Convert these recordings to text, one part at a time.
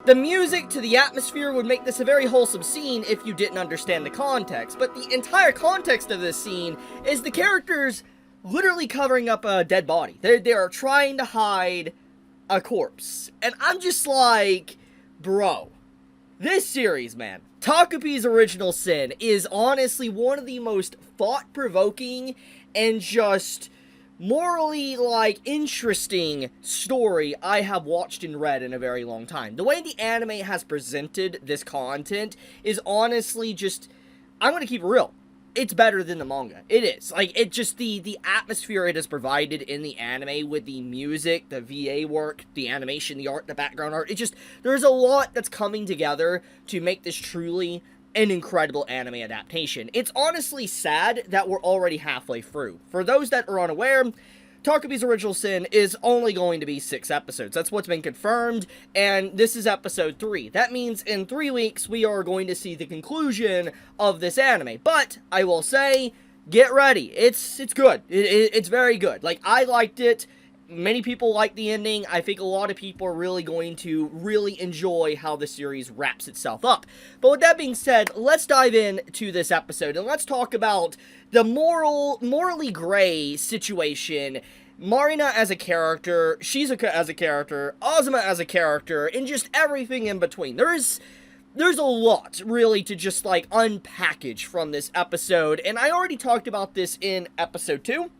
The music to the atmosphere would make this a very wholesome scene if you didn't understand the context, but the entire context of this scene is the characters literally covering up a dead body. They are trying to hide a corpse. And I'm just like, bro, this series, man, Takopi's Original Sin is honestly one of the most thought-provoking and just morally, interesting story I have watched and read in a very long time. The way the anime has presented this content is honestly just, I'm gonna keep it real. It's better than the manga. It is. It just, the atmosphere it has provided in the anime with the music, the VA work, the animation, the art, the background art, there's a lot that's coming together to make this truly an incredible anime adaptation. It's honestly sad that we're already halfway through. For those that are unaware, Takopi's Original Sin is only going to be 6 episodes. That's what's been confirmed, and this is episode 3. That means in 3 weeks, we are going to see the conclusion of this anime. But, I will say, get ready. It's good. It's very good. I liked it. Many people like the ending. I think a lot of people are really going to really enjoy how the series wraps itself up. But with that being said, let's dive into this episode and let's talk about the morally gray situation. Marina as a character, Shizuka as a character, Azuma as a character, and just everything in between. There's a lot, really, to just, unpackage from this episode. And I already talked about this in episode 2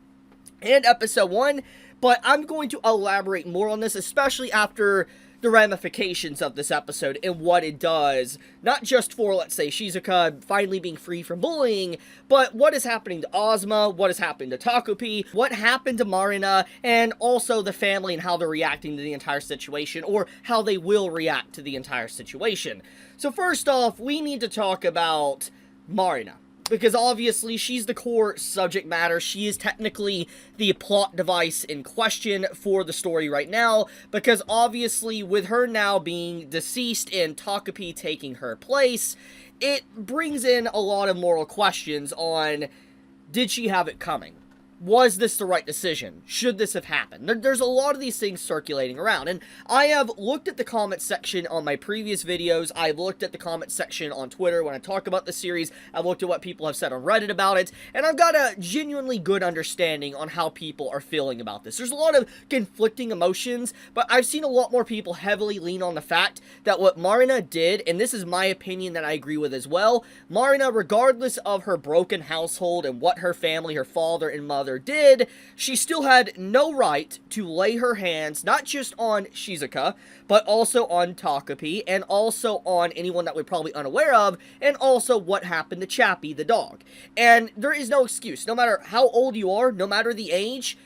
and episode 1. But I'm going to elaborate more on this, especially after the ramifications of this episode and what it does, not just for, let's say, Shizuka finally being free from bullying, but what is happening to Azuma, what is happening to Takopi, what happened to Marina, and also the family and how they're reacting to the entire situation, or how they will react to the entire situation. So first off, we need to talk about Marina. Because obviously, she's the core subject matter. She is technically the plot device in question for the story right now. Because obviously, with her now being deceased and Takopi taking her place, it brings in a lot of moral questions on, did she have it coming? Was this the right decision? Should this have happened? There's a lot of these things circulating around, and I have looked at the comment section on my previous videos. I've looked at the comment section on Twitter when I talk about the series. I've looked at what people have said on Reddit about it, and I've got a genuinely good understanding on how people are feeling about this. There's a lot of conflicting emotions, but I've seen a lot more people heavily lean on the fact that what Marina did, and this is my opinion that I agree with as well, Marina, regardless of her broken household and what her family, her father and mother did, she still had no right to lay her hands not just on Shizuka, but also on Takopi, and also on anyone that we're probably unaware of, and also what happened to Chappie, the dog. And there is no excuse. No matter how old you are, no matter the age,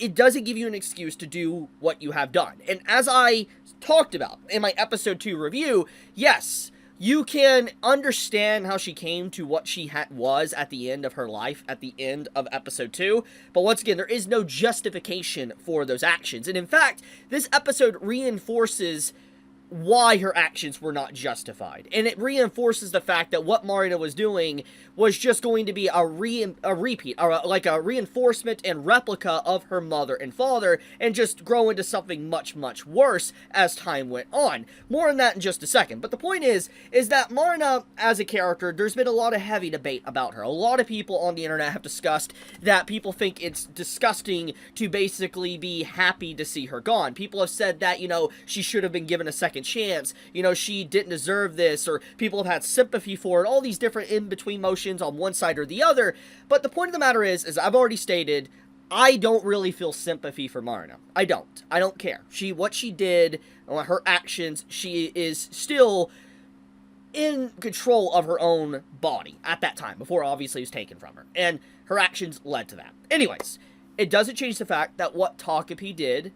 it doesn't give you an excuse to do what you have done. And as I talked about in my episode 2 review, yes, you can understand how she came to what she was at the end of her life, at the end of episode 2. But once again, there is no justification for those actions. And in fact, this episode reinforces why her actions were not justified. And it reinforces the fact that what Marina was doing was just going to be a repeat, or like a reinforcement and replica of her mother and father, and just grow into something much, much worse as time went on. More on that in just a second. But the point is that Marina, as a character, there's been a lot of heavy debate about her. A lot of people on the internet have discussed that people think it's disgusting to basically be happy to see her gone. People have said that, she should have been given a second chance, she didn't deserve this, or people have had sympathy for it, all these different in-between motions on one side or the other. But the point of the matter is, as I've already stated, I don't really feel sympathy for Marina. I don't care. What she did, her actions, she is still in control of her own body at that time, before obviously it was taken from her, and her actions led to that. Anyways, it doesn't change the fact that what Takopi did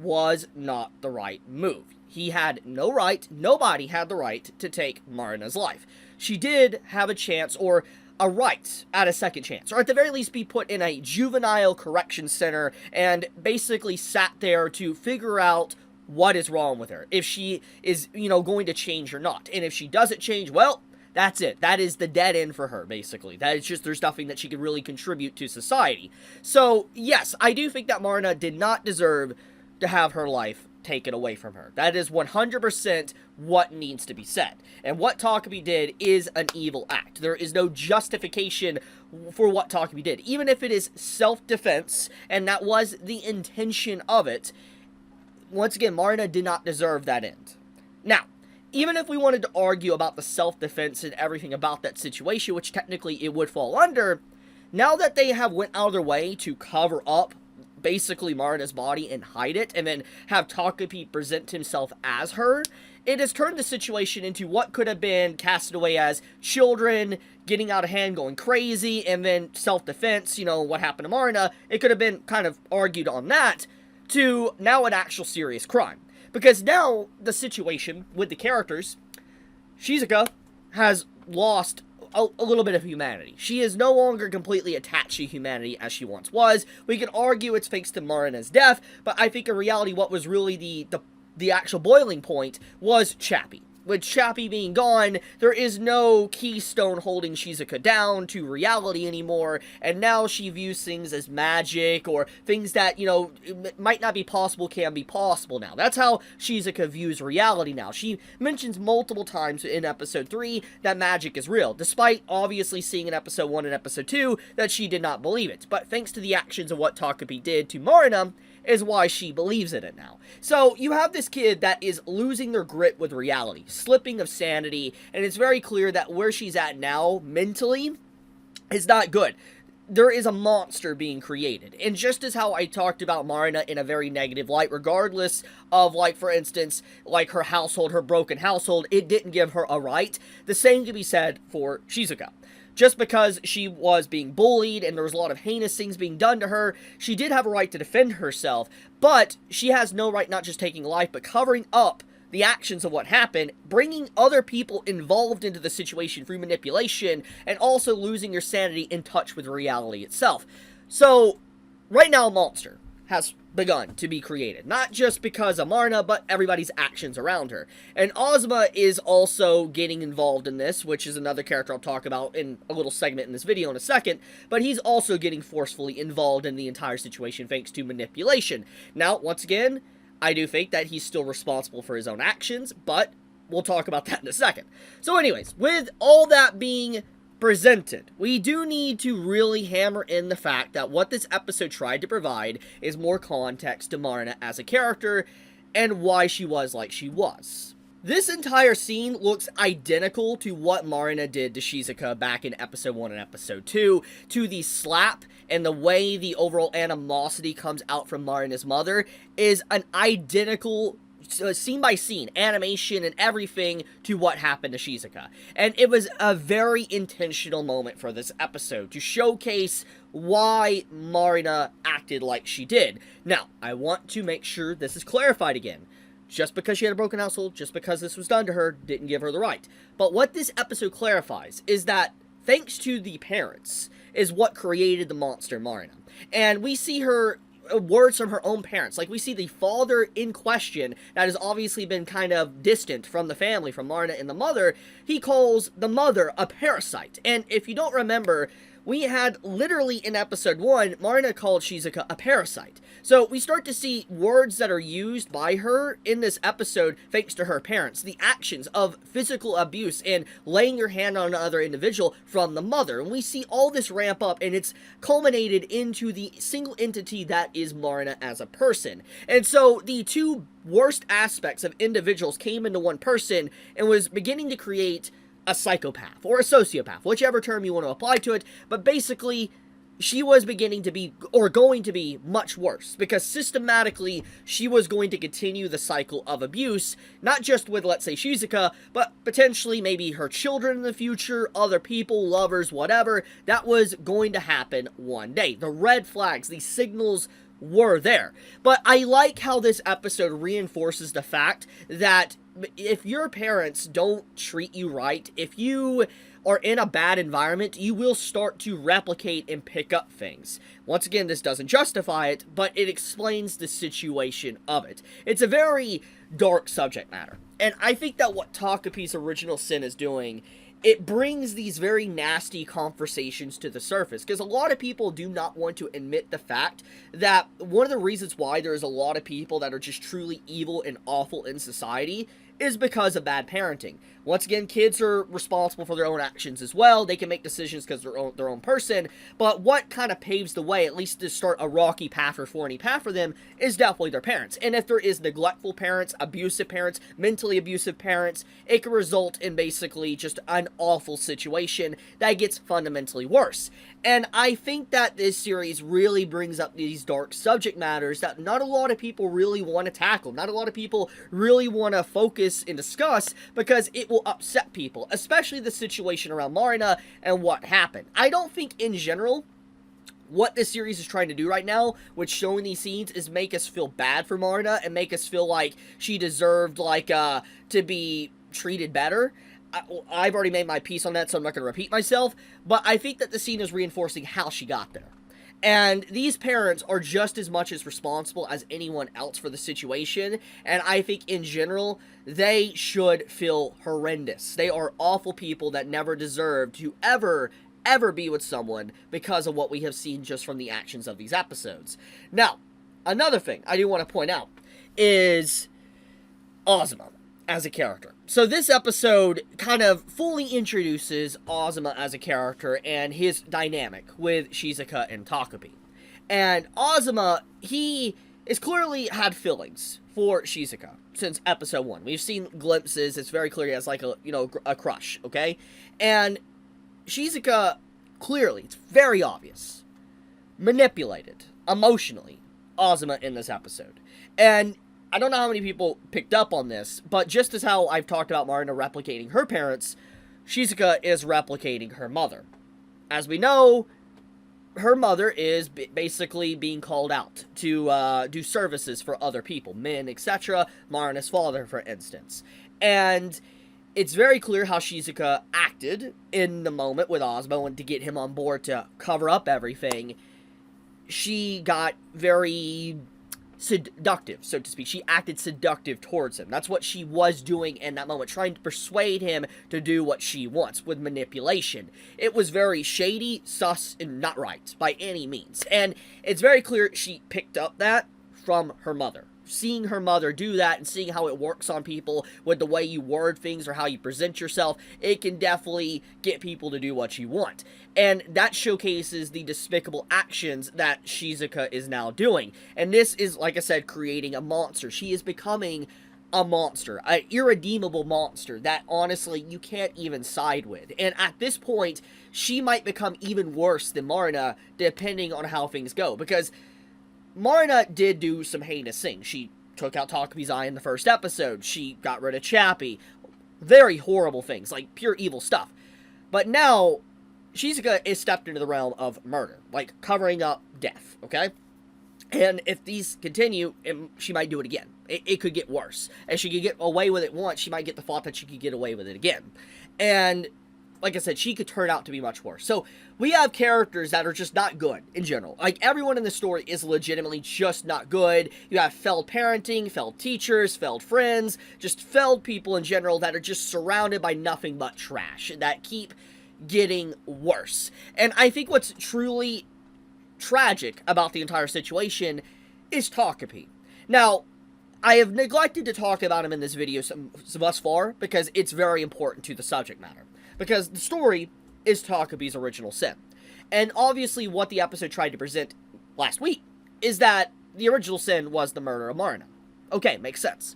was not the right move. He had no right, nobody had the right to take Marina's life. She did have a chance, or a right at a second chance, or at the very least be put in a juvenile correction center and basically sat there to figure out what is wrong with her, if she is, going to change or not. And if she doesn't change, well, that's it. That is the dead end for her, basically. That is just, there's nothing that she could really contribute to society. So, yes, I do think that Marina did not deserve to have her life taken away from her. That is 100% what needs to be said. And what Takopi did is an evil act. There is no justification for what Takopi did. Even if it is self-defense, and that was the intention of it, once again, Marina did not deserve that end. Now, even if we wanted to argue about the self-defense and everything about that situation, which technically it would fall under, now that they have went out of their way to cover up basically Marina's body and hide it, and then have Takopi present himself as her, it has turned the situation into what could have been casted away as children getting out of hand, going crazy, and then self-defense, you know, what happened to Marina. It could have been kind of argued on that, to now an actual serious crime. Because now, the situation with the characters, Shizuka has lost a little bit of humanity. She is no longer completely attached to humanity as she once was. We could argue it's thanks to Marina's death, but I think in reality what was really the actual boiling point was Chappie. With Chappie being gone, there is no keystone holding Shizuka down to reality anymore, and now she views things as magic, or things that, you know, might not be possible can be possible now. That's how Shizuka views reality now. She mentions multiple times in episode 3 that magic is real, despite obviously seeing in episode 1 and episode 2 that she did not believe it. But thanks to the actions of what Takopi did to Marina, is why she believes in it now. So, you have this kid that is losing their grip with reality, slipping of sanity, and it's very clear that where she's at now, mentally, is not good. There is a monster being created. And just as how I talked about Marina in a very negative light, regardless of, like, for instance, like her household, her broken household, it didn't give her a right, the same can be said for Shizuka. Just because she was being bullied and there was a lot of heinous things being done to her, she did have a right to defend herself, but she has no right not just taking life, but covering up the actions of what happened, bringing other people involved into the situation through manipulation, and also losing your sanity in touch with reality itself. So, right now a monster has begun to be created. Not just because of Marina, but everybody's actions around her. And Ozma is also getting involved in this, which is another character I'll talk about in a little segment in this video in a second, but he's also getting forcefully involved in the entire situation thanks to manipulation. Now, once again, I do think that he's still responsible for his own actions, but we'll talk about that in a second. So anyways, with all that being presented, we do need to really hammer in the fact that what this episode tried to provide is more context to Marina as a character and why she was like she was. This entire scene looks identical to what Marina did to Shizuka back in episode 1 and episode 2, to the slap and the way the overall animosity comes out from Marina's mother is an identical scene by scene, animation and everything to what happened to Shizuka. And it was a very intentional moment for this episode to showcase why Marina acted like she did. Now, I want to make sure this is clarified again. Just because she had a broken household, just because this was done to her, didn't give her the right. But what this episode clarifies is that thanks to the parents is what created the monster Marina. And we see her words from her own parents. Like, we see the father in question that has obviously been kind of distant from the family, from Marina and the mother. He calls the mother a parasite. And if you don't remember, we had literally in episode 1, Marina called Shizuka a parasite. So we start to see words that are used by her in this episode thanks to her parents. The actions of physical abuse and laying your hand on another individual from the mother. And we see all this ramp up, and it's culminated into the single entity that is Marina as a person. And so the two worst aspects of individuals came into one person and was beginning to create a psychopath, or a sociopath, whichever term you want to apply to it, but basically, she was beginning to be, or going to be, much worse, because systematically, she was going to continue the cycle of abuse, not just with, let's say, Shizuka, but potentially maybe her children in the future, other people, lovers, whatever. That was going to happen one day. The red flags, the signals were there. But I like how this episode reinforces the fact that if your parents don't treat you right, if you are in a bad environment, you will start to replicate and pick up things. Once again, this doesn't justify it, but it explains the situation of it. It's a very dark subject matter. And I think that what Takopi's Original Sin is doing it brings these very nasty conversations to the surface, because a lot of people do not want to admit the fact that one of the reasons why there's a lot of people that are just truly evil and awful in society is because of bad parenting. Once again, kids are responsible for their own actions as well. They can make decisions because they're their own person, but what kind of paves the way, at least to start a rocky path or thorny path for them, is definitely their parents. And if there is neglectful parents, abusive parents, mentally abusive parents, it can result in basically just an awful situation that gets fundamentally worse. And I think that this series really brings up these dark subject matters that not a lot of people really want to tackle, not a lot of people really want to focus and discuss, because it will upset people, especially the situation around Marina and what happened. I don't think in general what this series is trying to do right now with showing these scenes is make us feel bad for Marina and make us feel like she deserved to be treated better. I've already made my piece on that, so I'm not going to repeat myself, but I think that the scene is reinforcing how she got there. And these parents are just as much as responsible as anyone else for the situation, and I think in general, they should feel horrendous. They are awful people that never deserve to ever be with someone because of what we have seen just from the actions of these episodes. Now, another thing I do want to point out is Ozma as a character. So this episode kind of fully introduces Ozma as a character and his dynamic with Shizuka and Takopi. And Ozma, he is clearly had feelings for Shizuka since episode 1. We've seen glimpses. It's very clear he has a crush, okay? And Shizuka, clearly, it's very obvious, manipulated emotionally Ozma in this episode. And I don't know how many people picked up on this, but just as how I've talked about Marina replicating her parents, Shizuka is replicating her mother. As we know, her mother is basically being called out to do services for other people, men, etc. Marina's father, for instance. And it's very clear how Shizuka acted in the moment with Ozma and to get him on board to cover up everything. She got very seductive, so to speak. She acted seductive towards him. That's what she was doing in that moment, trying to persuade him to do what she wants with manipulation. It was very shady, sus, and not right by any means. And it's very clear she picked up that from her mother. Seeing her mother do that and seeing how it works on people with the way you word things or how you present yourself, it can definitely get people to do what you want. And that showcases the despicable actions that Shizuka is now doing. And this is, like I said, creating a monster. She is becoming a monster, an irredeemable monster that honestly you can't even side with. And at this point, she might become even worse than Marina depending on how things go, because Marina did do some heinous things. She took out Takopi's eye in the first episode. She got rid of Chappie. Very horrible things, like pure evil stuff. But now, Shizuka is stepped into the realm of murder, like covering up death, okay? And if these continue, she might do it again. It could get worse. And she could get away with it once, she might get the thought that she could get away with it again. And like I said, she could turn out to be much worse. So, we have characters that are just not good, in general. Like, everyone in the story is legitimately just not good. You have failed parenting, failed teachers, failed friends, just failed people in general that are just surrounded by nothing but trash, that keep getting worse. And I think what's truly tragic about the entire situation is Takopi. Now, I have neglected to talk about him in this video thus far, because it's very important to the subject matter. Because the story is Takopi's original sin. And obviously what the episode tried to present last week is that the original sin was the murder of Marina. Okay, makes sense.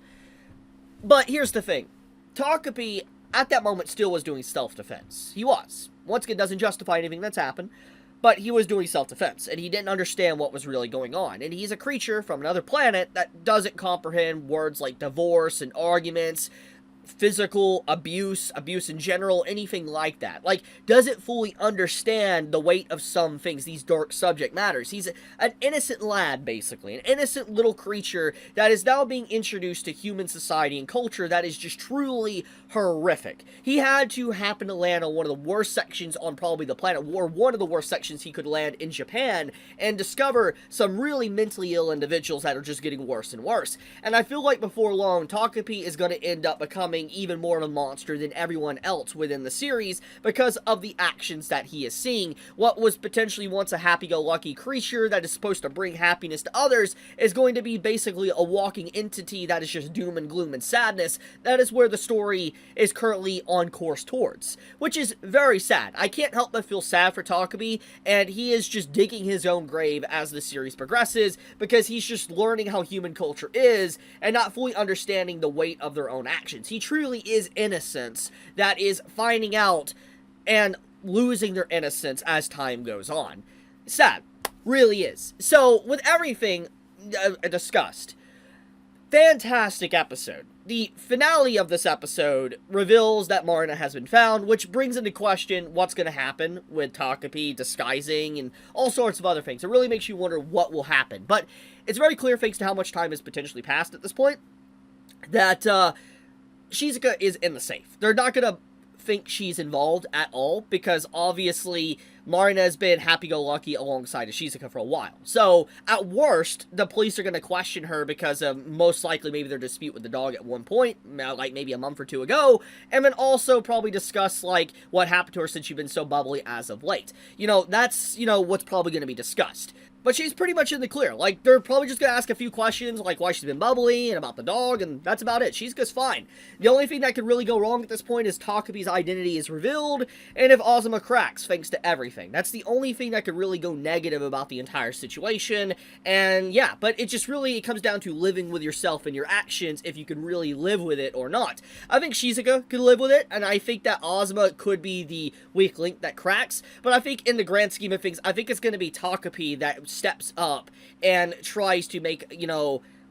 But here's the thing. Takopi, at that moment, still was doing self-defense. He was. Once again, doesn't justify anything that's happened, but he was doing self-defense, and he didn't understand what was really going on. And he's a creature from another planet that doesn't comprehend words like divorce and arguments, physical abuse in general, anything like that. Like, doesn't fully understand the weight of some things, these dark subject matters. He's an innocent lad, basically. An innocent little creature that is now being introduced to human society and culture that is just truly horrific. He had to happen to land on one of the worst sections on probably the planet, or one of the worst sections he could land in Japan, and discover some really mentally ill individuals that are just getting worse and worse. And I feel like before long, Takopi is going to end up becoming becoming even more of a monster than everyone else within the series because of the actions that he is seeing. What was potentially once a happy-go-lucky creature that is supposed to bring happiness to others is going to be basically a walking entity that is just doom and gloom and sadness. That is where the story is currently on course towards, which is very sad. I can't help but feel sad for Takopi, and he is just digging his own grave as the series progresses because he's just learning how human culture is and not fully understanding the weight of their own actions. He truly is innocence that is finding out and losing their innocence as time goes on. Sad. Really is. So, with everything discussed, fantastic episode. The finale of this episode reveals that Marina has been found, which brings into question what's going to happen with Takopi disguising and all sorts of other things. It really makes you wonder what will happen. But it's very clear, thanks to how much time has potentially passed at this point, that Shizuka is in the safe. They're not going to think she's involved at all, because obviously Marina has been happy-go-lucky alongside of Shizuka for a while. So, at worst, the police are going to question her because of most likely maybe their dispute with the dog at one point, like maybe a month or two ago, and then also probably discuss, like, what happened to her since she's been so bubbly as of late. You know, that's, what's probably going to be discussed. But she's pretty much in the clear. Like, they're probably just going to ask a few questions, like why she's been bubbly and about the dog, and that's about it. She's just fine. The only thing that could really go wrong at this point is Takopi's identity is revealed, and if Azuma cracks, thanks to everything. That's the only thing that could really go negative about the entire situation, and yeah, but it just really, it comes down to living with yourself and your actions, if you can really live with it or not. I think Shizuka could live with it, and I think that Azuma could be the weak link that cracks, but I think in the grand scheme of things, I think it's going to be Takopi that steps up and tries to make,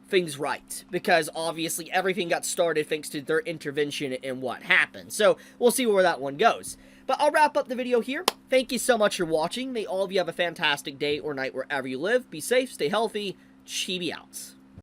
things right, because obviously everything got started thanks to their intervention in what happened. So we'll see where that one goes. But I'll wrap up the video here. Thank you so much for watching. May all of you have a fantastic day or night wherever you live. Be safe, stay healthy. Chibi out.